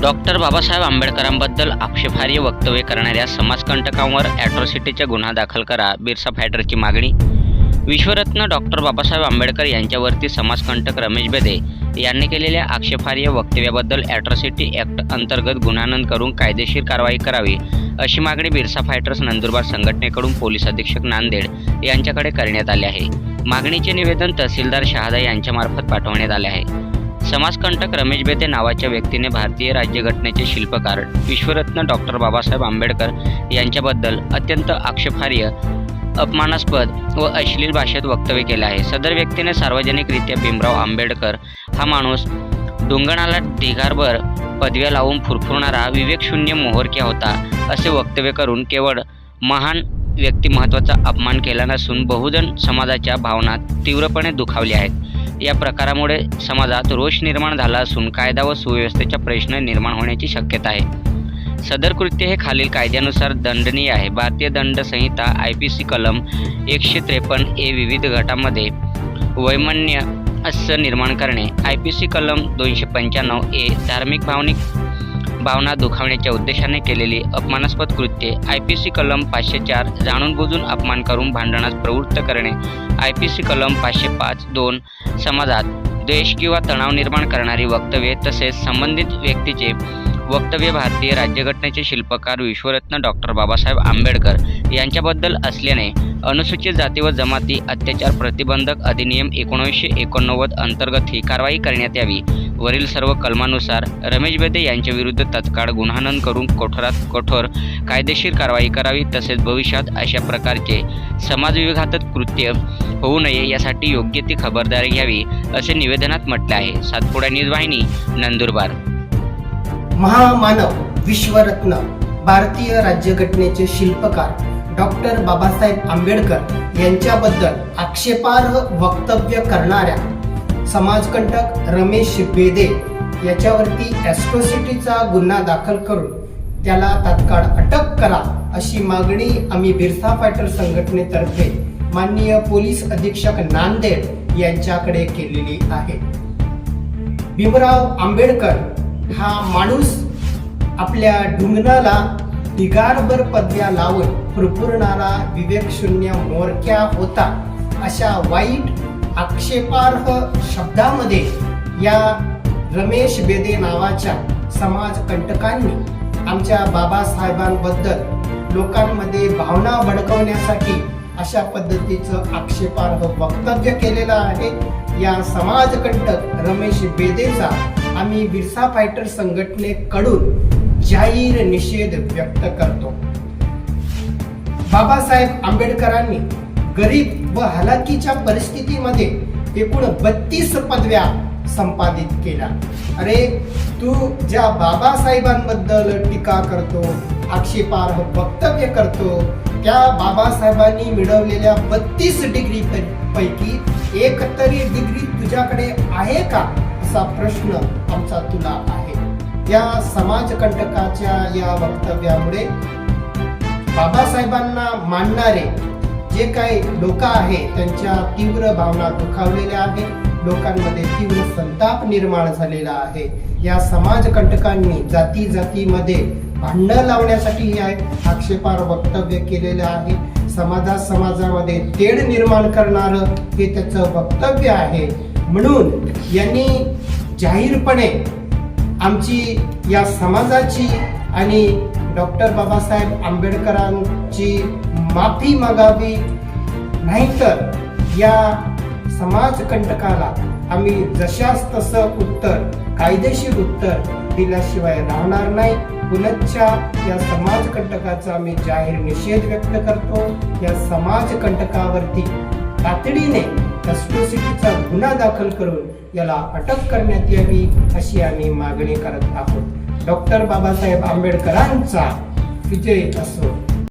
Doctor Babasaheb आंबेडकरांबद्दल आक्षेपार्ह वक्तव्य करणाऱ्या समाजकंटकांवर ॲट्रॉसिटीचा गुन्हा दाखल करा, बिरसा फायटरची मागणी। विश्वरत्न डॉक्टर बाबासाहेब आंबेडकर यांच्यावरती समाजकंटक रमेश बेदे यांनी केलेल्या आक्षेपार्ह वक्तव्याबद्दल ॲट्रॉसिटी ॲक्ट अंतर्गत गुन्हा नोंद करून कायदेशीर कारवाई करावी, अशी मागणी बिरसा फायटर्स नंदुरबार संघटनेकडून पोलीस अधीक्षक नांदेड यांच्याकडे करण्यात आले आहे। मागणीचे निवेदन तहसीलदार शहादा यांच्यामार्फत पाठवण्यात आले आहे। समाजकंटक रमेश बेदे नावाच्या व्यक्तीने भारतीय राज्यघटनेचे शिल्पकार विश्वरत्न डॉक्टर बाबासाहेब आंबेडकर यांच्याबद्दल अत्यंत आक्षेपार्ह, अपमानास्पद व अश्लील भाषेत वक्तव्य केले आहे। सदर व्यक्तीने सार्वजनिकरित्या भीमराव आंबेडकर हा माणूस डोंगणाला ढिगारभर पदव्या लावून फुरफुरणारा विवेकशून्य मोहरक्या होता, असे वक्तव्य करून केवळ महान व्यक्तिमत्वाचा अपमान केला नसून बहुजन समाजाच्या भावना तीव्रपणे दुखावल्या आहेत। या प्रकारामुळे समाजात रोष निर्माण झाला असून कायदा व सुव्यवस्थेचा प्रश्न निर्माण होण्याची शक्यता आहे। सदर कृत्य हे खालील कायद्यानुसार दंडनीय आहे। भारतीय दंड संहिता IPC कलम 153A विविध गटामध्ये वैमनस्य असं निर्माण करणे, IPC कलम 295A धार्मिक भावना दुखावण्याच्या उद्देशाने केलेली अपमानास्पद कृत्ये, IPC कलम 504 जाणून बुजून अपमान करून भांडणास प्रवृत्त करणे, IPC कलम 505(2) समाजात द्वेष किंवा तणाव निर्माण करणारी वक्तव्ये तसेच संबंधित व्यक्तीचे वक्तव्य भारतीय राज्यघटनेचे शिल्पकार विश्वरत्न डॉक्टर बाबासाहेब आंबेडकर यांच्याबद्दल असल्याने अनुसूचित जाती व जमाती अत्याचार प्रतिबंधक अधिनियम 1989 अंतर्गत ही कारवाई करण्यात यावी। वरील सर्व कलमानुसार रमेश बेदे यांच्या विरुद्ध तत्काळ गुन्हा नोंद करून कठोरात कठोर कायदेशीर कारवाई करावी, तसेच भविष्यात अशा प्रकारचे समाजविघातक कृत्य होऊ नये यासाठी योग्य ती खबरदारी घ्यावी, असे निवेदनात म्हटले आहे। सातपुडा न्यूज वाहिनी, नंदुरबार। महामानव विश्वरत्न भारतीय राज्यघटनेचे शिल्पकार डॉक्टर बाबासाहेब आंबेडकर यांच्याबद्दल आक्षेपार्ह वक्तव्य करणाऱ्या समाजकंटक रमेश बेदे याच्यावरती ॲट्रॉसिटीचा गुन्हा दाखल करून त्याला तात्काळ अटक करा, अशी मागणी आम्ही बिरसा फायटर संघटनेतर्फे माननीय पोलीस अधीक्षक नांदेड यांच्याकडे केलेली आहे। भीमराव आंबेडकर हा माणूस आपल्या ढुंगणाला ढिगारभर पदव्या लावून फुरफुरणारा विवेकशून्य मोरक्या होता, अशा वाईट आक्षेपार्ह शब्दामध्ये या रमेश बेदे नावाच्या समाजकंटकांनी आमच्या बाबासाहेबांबद्दल लोकांमध्ये भावना भडकवण्यासाठी अशा पद्धतीचं आक्षेपार्ह वक्तव्य केलेलं आहे। या समाजकंटक रमेश बेदेचा आम्ही बिरसा फायटर संघटनेकडून जाहीर निषेध व्यक्त करतो। बाबासाहेब आंबेडकरांनी गरीब व हलाखीच्या परिस्थितीमध्ये एकूण 32 पदव्या संपादित केल्या। अरे तू ज्या बाबासाहेबांबद्दल टीका करतो, आक्षेपार्ह वक्तव्य करतो, त्या बाबासाहेबांनी मिळवलेल्या 32 डिग्री पैकी एक तरी डिग्री तुझ्याकडे आहे का, असा प्रश्न आमचा तुला आहे। या समाजकंटकाच्या या वक्तव्यामुळे बाबासाहेबांना मानणारे जे काही लोक आहेत त्यांच्या तीव्र भावना दुखावलेल्या आहेत, लोकांमध्ये तीव्र संताप निर्माण झालेला आहे। या समाजकंटकांनी जाती जातीमध्ये भांडण लावण्यासाठी हे आक्षेपार्ह वक्तव्य केलेलं आहे। समाजामध्ये तेढ निर्माण करणारं हे त्याचं वक्तव्य आहे। म्हणून यांनी जाहीरपणे आमची या समाजाची आणि डॉक्टर बाबासाहेब आंबेडकरांची माफी मागावी, नाहीतर या समाजकंटकाला आम्ही जशास तसं उत्तर, कायदेशीर उत्तर दिल्याशिवाय राहणार नाही। पुनश्चा या समाजकंटकाचा आम्ही जाहीर निषेध व्यक्त करतो। या समाजकंटकावरती तातडीने ॲट्रॉसिटीचा गुन्हा दाखल करून याला अटक करण्यात यावी, अशी आम्ही मागणी करत आहोत। डॉक्टर बाबासाहेब आंबेडकरांचा विजय असो।